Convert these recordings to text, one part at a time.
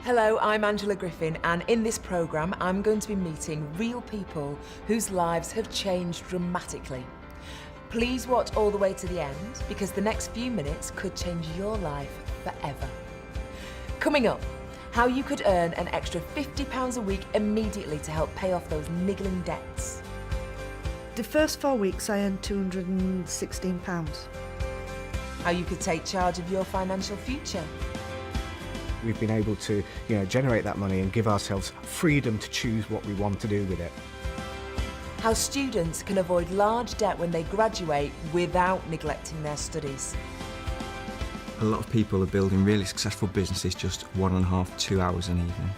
Hello, I'm Angela Griffin, and in this programme I'm going to be meeting real people whose lives have changed dramatically. Please watch all the way to the end, because the next few minutes could change your life forever. Coming up, how you could earn an extra £50 a week immediately to help pay off those niggling debts. The first 4 weeks I earned £216. How you could take charge of your financial future. We've been able to, generate that money and give ourselves freedom to choose what we want to do with it. How students can avoid large debt when they graduate without neglecting their studies. A lot of people are building really successful businesses just 1.5 to 2 hours an evening.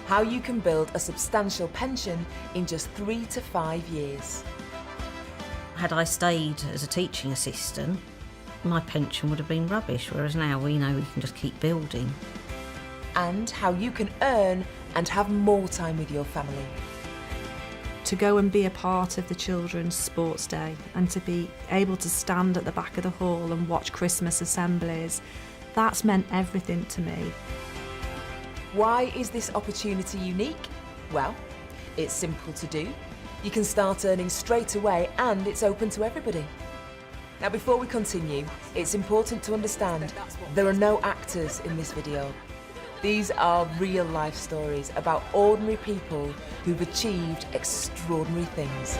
How you can build a substantial pension in just 3 to 5 years. Had I stayed as a teaching assistant, my pension would have been rubbish, whereas now we know we can just keep building. And how you can earn and have more time with your family. To go and be a part of the children's sports day and to be able to stand at the back of the hall and watch Christmas assemblies, that's meant everything to me. Why is this opportunity unique? Well, it's simple to do. You can start earning straight away and it's open to everybody. Now, before we continue, it's important to understand there are no actors in this video. These are real life stories about ordinary people who've achieved extraordinary things.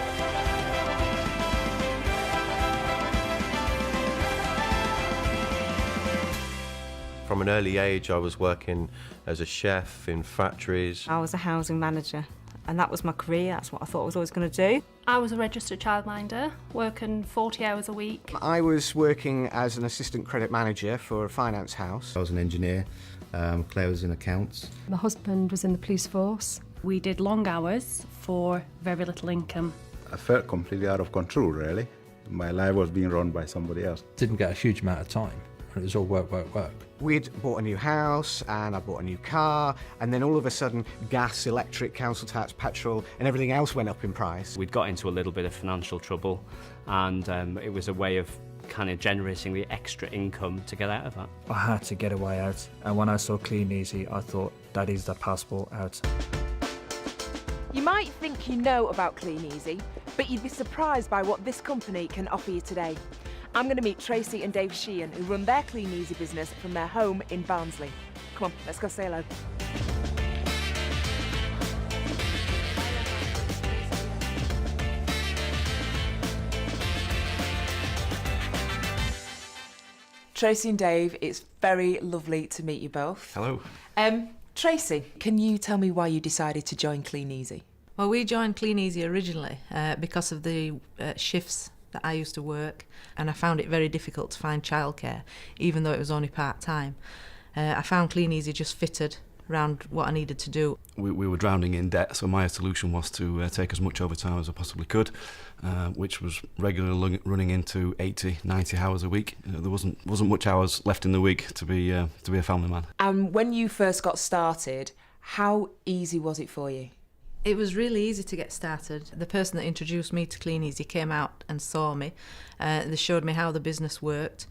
From an early age, I was working as a chef in factories. I was a housing manager and that was my career, that's what I thought I was always going to do. I was a registered childminder, working 40 hours a week. I was working as an assistant credit manager for a finance house. I was an engineer, Claire was in accounts. My husband was in the police force. We did long hours for very little income. I felt completely out of control, really. My life was being run by somebody else. Didn't get a huge amount of time. It was all work, work, work. We'd bought a new house and I bought a new car, and then all of a sudden gas, electric, council tax, petrol and everything else went up in price. We'd got into a little bit of financial trouble, and it was a way of kind of generating the extra income to get out of that. I had to get a way out, and when I saw Clean Easy I thought that is the passport out. You might think you know about Clean Easy, but you'd be surprised by what this company can offer you today. I'm going to meet Tracy and Dave Sheehan, who run their Clean Easy business from their home in Barnsley. Come on, let's go say hello. Tracy and Dave, it's very lovely to meet you both. Hello. Tracy, can you tell me why you decided to join Clean Easy? Well, we joined Clean Easy originally because of the shifts that I used to work, and I found it very difficult to find childcare, even though it was only part-time. I found Clean Easy just fitted around what I needed to do. We were drowning in debt, so my solution was to take as much overtime as I possibly could, which was regularly running into 80, 90 hours a week. There wasn't much hours left in the week to be a family man. And when you first got started, how easy was it for you? It was really easy to get started. The person that introduced me to Clean Easy came out and saw me. They showed me how the business worked.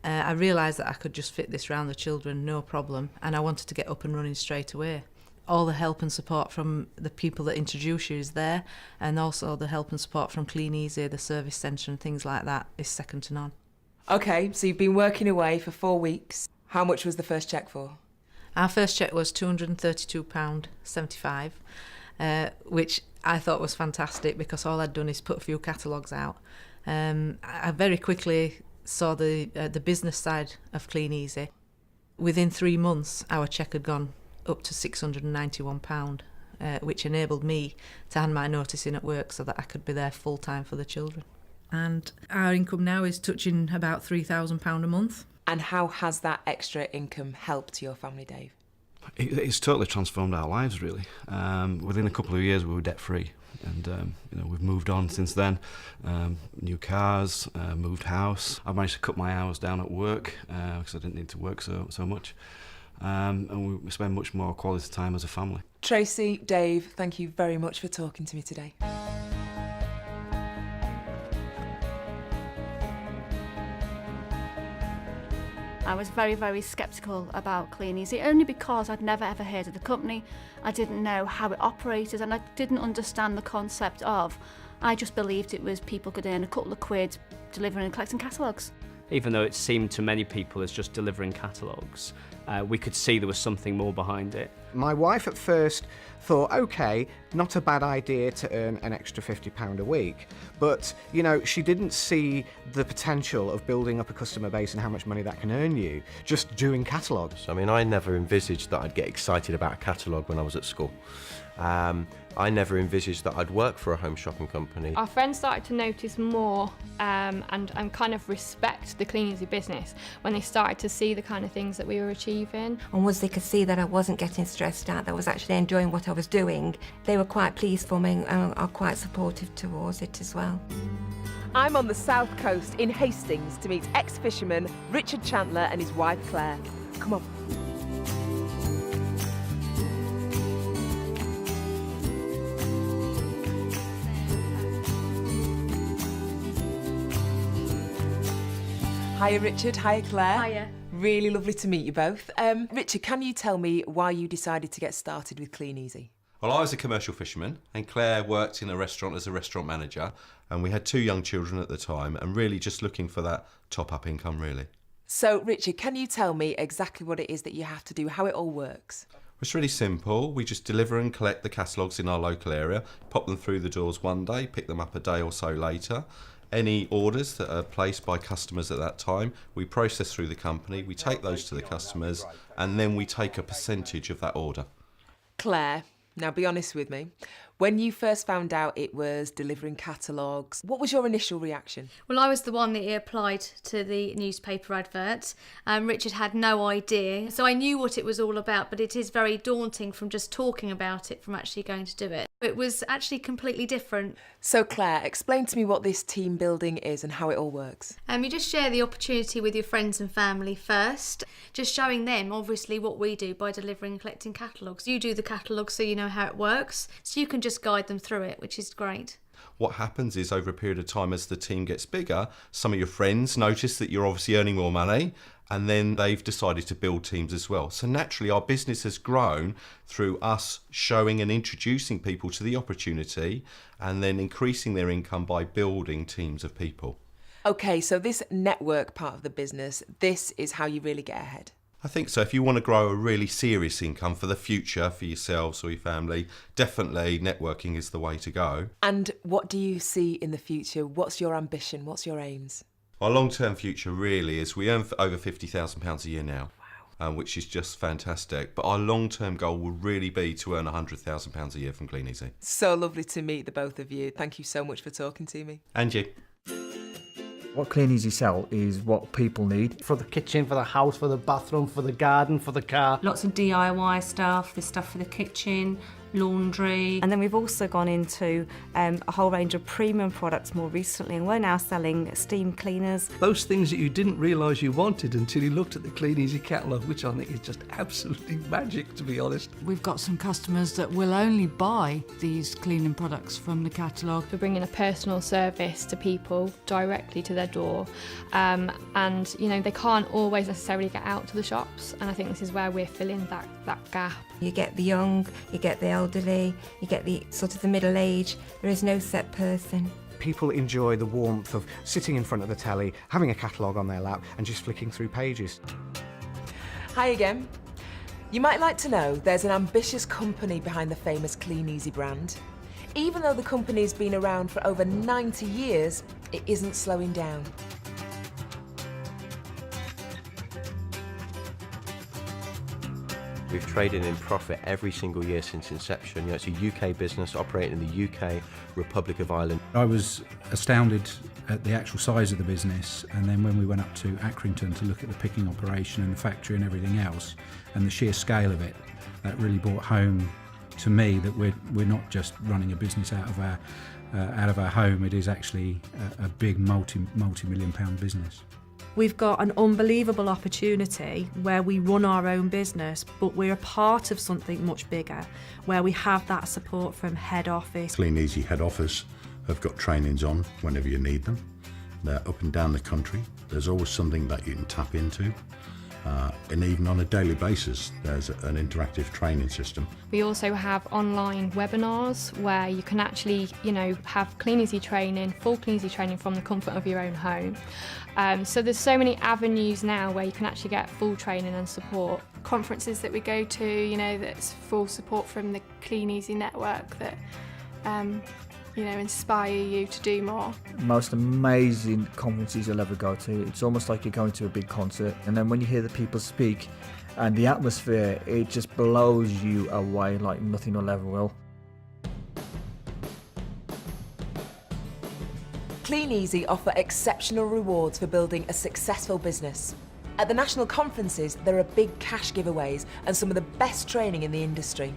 I realised that I could just fit this around the children, no problem, and I wanted to get up and running straight away. All the help and support from the people that introduce you is there, and also the help and support from Clean Easy, the service centre and things like that is second to none. OK, so you've been working away for 4 weeks. How much was the first cheque for? Our first cheque was £232.75. Which I thought was fantastic because all I'd done is put a few catalogues out. I very quickly saw the business side of Clean Easy. Within 3 months, our cheque had gone up to £691, which enabled me to hand my notice in at work so that I could be there full time for the children. And our income now is touching about £3,000 a month. And how has that extra income helped your family, Dave? It's totally transformed our lives, really. Within a couple of years, we were debt-free, and we've moved on since then. New cars, moved house. I managed to cut my hours down at work because I didn't need to work so much, and we spend much more quality time as a family. Tracy, Dave, thank you very much for talking to me today. I was very, very sceptical about Clean Easy, only because I'd never ever heard of the company. I didn't know how it operated, and I didn't understand the concept of. I just believed it was people could earn a couple of quid delivering and collecting catalogues. Even though it seemed to many people as just delivering catalogues, we could see there was something more behind it. My wife at first thought, OK, not a bad idea to earn an extra £50 a week. But, you know, she didn't see the potential of building up a customer base and how much money that can earn you just doing catalogues. I mean, I never envisaged that I'd get excited about a catalogue when I was at school. I never envisaged that I'd work for a home shopping company. Our friends started to notice more and kind of respect the Clean Easy business when they started to see the kind of things that we were achieving. And once they could see that I wasn't getting stressed out, that I was actually enjoying what I was doing, they were quite pleased for me and are quite supportive towards it as well. I'm on the south coast in Hastings to meet ex-fisherman Richard Chandler and his wife Claire. Come on. Hiya Richard, hiya Claire. Hiya. Really lovely to meet you both. Richard, can you tell me why you decided to get started with Clean Easy? Well, I was a commercial fisherman and Claire worked in a restaurant as a restaurant manager, and we had 2 young children at the time and really just looking for that top-up income, really. So Richard, can you tell me exactly what it is that you have to do, how it all works? It's really simple. We just deliver and collect the catalogues in our local area, pop them through the doors one day, pick them up a day or so later. Any orders that are placed by customers at that time, we process through the company, we take those to the customers, and then we take a percentage of that order. Claire, now be honest with me. When you first found out it was delivering catalogues, what was your initial reaction? Well, I was the one that applied to the newspaper advert. Richard had no idea. So I knew what it was all about, but it is very daunting from just talking about it, from actually going to do it. It was actually completely different. So Claire, explain to me what this team building is and how it all works. You just share the opportunity with your friends and family first, just showing them obviously what we do by delivering and collecting catalogues. You do the catalogues so you know how it works, so you can just guide them through it, which is great. What happens is over a period of time as the team gets bigger, some of your friends notice that you're obviously earning more money, and then they've decided to build teams as well. So naturally our business has grown through us showing and introducing people to the opportunity and then increasing their income by building teams of people. Okay, so this network part of the business, this is how you really get ahead. I think so. If you want to grow a really serious income for the future, for yourselves or your family, definitely networking is the way to go. And what do you see in the future? What's your ambition? What's your aims? Our long-term future really is we earn over £50,000 a year now, which is just fantastic. But our long-term goal will really be to earn £100,000 a year from Clean Easy. So lovely to meet the both of you. Thank you so much for talking to me. And you. What Clean Easy sell is what people need. For the kitchen, for the house, for the bathroom, for the garden, for the car. Lots of DIY stuff, there's stuff for the kitchen, laundry. And then we've also gone into a whole range of premium products more recently, and we're now selling steam cleaners. Those things that you didn't realise you wanted until you looked at the Clean Easy catalogue, which I think is just absolutely magic, to be honest. We've got some customers that will only buy these cleaning products from the catalogue. We're bringing a personal service to people directly to their door, and you know, they can't always necessarily get out to the shops, and I think this is where we're filling that gap. You get the young, you get the elderly, you get the sort of the middle age. There is no set person. People enjoy the warmth of sitting in front of the telly, having a catalogue on their lap and just flicking through pages. Hi again. You might like to know there's an ambitious company behind the famous Clean Easy brand. Even though the company's been around for over 90 years, it isn't slowing down. We've traded in profit every single year since inception. You know, it's a UK business operating in the UK, Republic of Ireland. I was astounded at the actual size of the business, and then when we went up to Accrington to look at the picking operation and the factory and everything else, and the sheer scale of it, that really brought home to me that we're not just running a business out of our home. It is actually a big multi-million pound business. We've got an unbelievable opportunity where we run our own business, but we're a part of something much bigger, where we have that support from head office. Clean Easy head office have got trainings on whenever you need them. They're up and down the country. There's always something that you can tap into. And even on a daily basis, there's an interactive training system. We also have online webinars where you can actually, have Clean Easy training, full Clean Easy training from the comfort of your own home. So there's so many avenues now where you can actually get full training and support. Conferences that we go to, that's full support from the Clean Easy network that, inspire you to do more. Most amazing conferences you'll ever go to. It's almost like you're going to a big concert, and then when you hear the people speak and the atmosphere, it just blows you away like nothing will ever will. Clean Easy offer exceptional rewards for building a successful business. At the national conferences, there are big cash giveaways and some of the best training in the industry.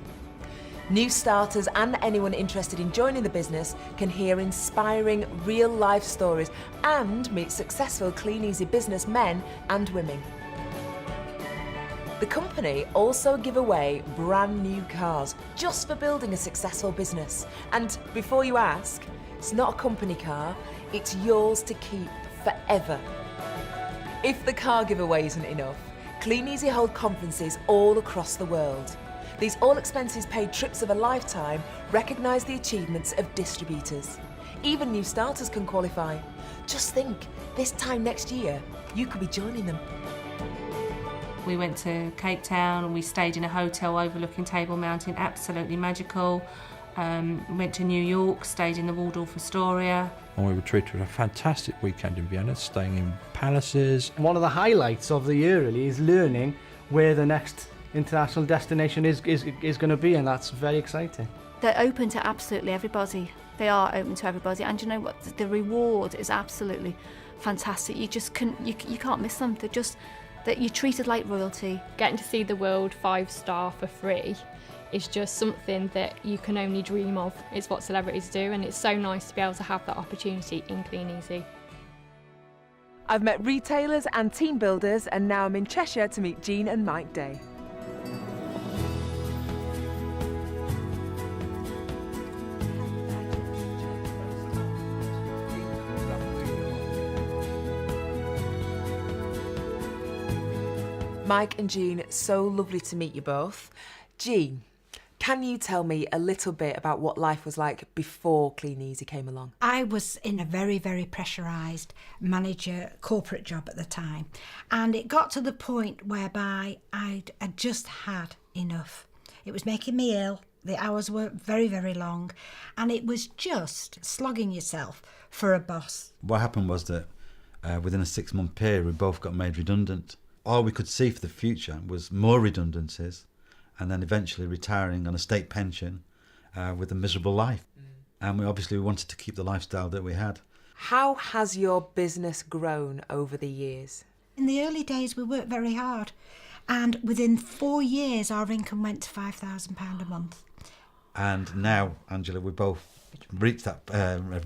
New starters and anyone interested in joining the business can hear inspiring real-life stories and meet successful Clean Easy businessmen and women. The company also give away brand new cars just for building a successful business. And before you ask, it's not a company car, it's yours to keep forever. If the car giveaway isn't enough, Clean Easy hold conferences all across the world. These all-expenses-paid trips of a lifetime recognise the achievements of distributors. Even new starters can qualify. Just think, this time next year, you could be joining them. We went to Cape Town and we stayed in a hotel overlooking Table Mountain, absolutely magical. Went to New York, stayed in the Waldorf Astoria. And we were treated to a fantastic weekend in Vienna, staying in palaces. One of the highlights of the year really is learning where the next international destination is going to be, and that's very exciting. They're open to absolutely everybody. They are open to everybody, and you know what? The reward is absolutely fantastic. You just you can't miss them. They're just that you're treated like royalty. Getting to see the world 5-star for free is just something that you can only dream of. It's what celebrities do, and it's so nice to be able to have that opportunity in Clean Easy. I've met retailers and team builders, and now I'm in Cheshire to meet Jean and Mike Day. Mike and Jean, so lovely to meet you both. Jean, can you tell me a little bit about what life was like before Clean Easy came along? I was in a very, very pressurised manager corporate job at the time, and it got to the point whereby I'd just had enough. It was making me ill, the hours were very, very long, and it was just slogging yourself for a boss. What happened was that within a 6-month period we both got made redundant. All we could see for the future was more redundancies, and then eventually retiring on a state pension with a miserable life. And we obviously wanted to keep the lifestyle that we had. How has your business grown over the years? In the early days we worked very hard, and within 4 years our income went to £5,000 a month. And now, Angela, we both reached that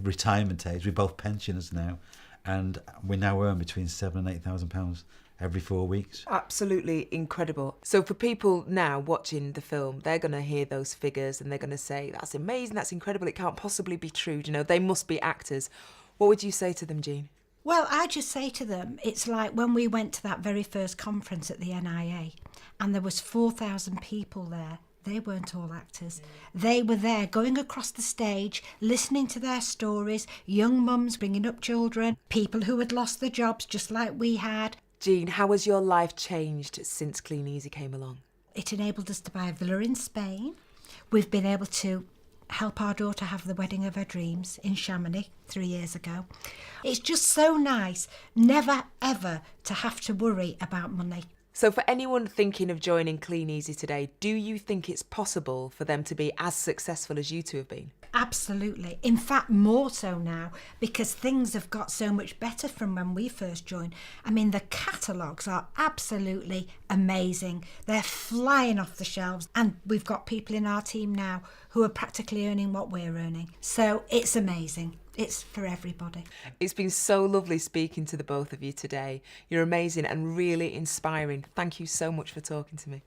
retirement age. We're both pensioners now, and we now earn between £7,000 and £8,000 every 4 weeks. Absolutely incredible. So for people now watching the film, they're going to hear those figures and they're going to say, that's amazing, that's incredible, it can't possibly be true, you know, they must be actors. What would you say to them, Jean? Well, I just say to them, it's like when we went to that very first conference at the NIA and there was 4,000 people there. They weren't all actors. They were there going across the stage, listening to their stories, young mums bringing up children, people who had lost their jobs just like we had. Jean, how has your life changed since Clean Easy came along? It enabled us to buy a villa in Spain. We've been able to help our daughter have the wedding of her dreams in Chamonix 3 years ago. It's just so nice never ever to have to worry about money. So for anyone thinking of joining Clean Easy today, do you think it's possible for them to be as successful as you two have been? Absolutely. In fact, more so now, because things have got so much better from when we first joined. I mean, the catalogues are absolutely amazing. They're flying off the shelves, and we've got people in our team now who are practically earning what we're earning. So it's amazing. It's for everybody. It's been so lovely speaking to the both of you today. You're amazing and really inspiring. Thank you so much for talking to me.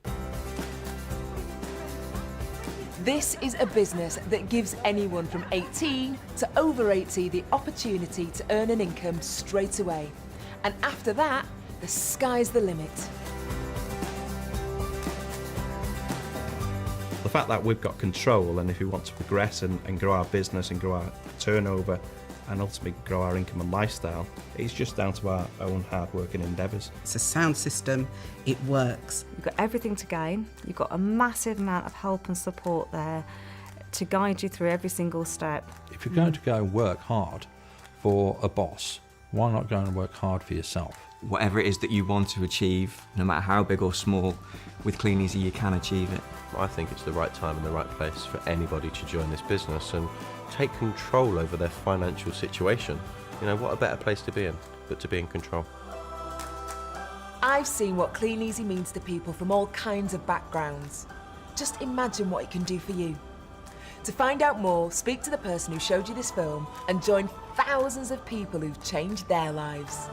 This is a business that gives anyone from 18 to over 80 the opportunity to earn an income straight away. And after that, the sky's the limit. fact that we've got control, and if we want to progress and grow our business and grow our turnover and ultimately grow our income and lifestyle, it's just down to our own hard work and endeavours. It's a sound system, it works. You've got everything to gain, you've got a massive amount of help and support there to guide you through every single step. If you're going to go and work hard for a boss, why not go and work hard for yourself? Whatever it is that you want to achieve, no matter how big or small, with Clean Easy you can achieve it. I think it's the right time and the right place for anybody to join this business and take control over their financial situation. You know, what a better place to be in, but to be in control. I've seen what Clean Easy means to people from all kinds of backgrounds. Just imagine what it can do for you. To find out more, speak to the person who showed you this film and join thousands of people who've changed their lives.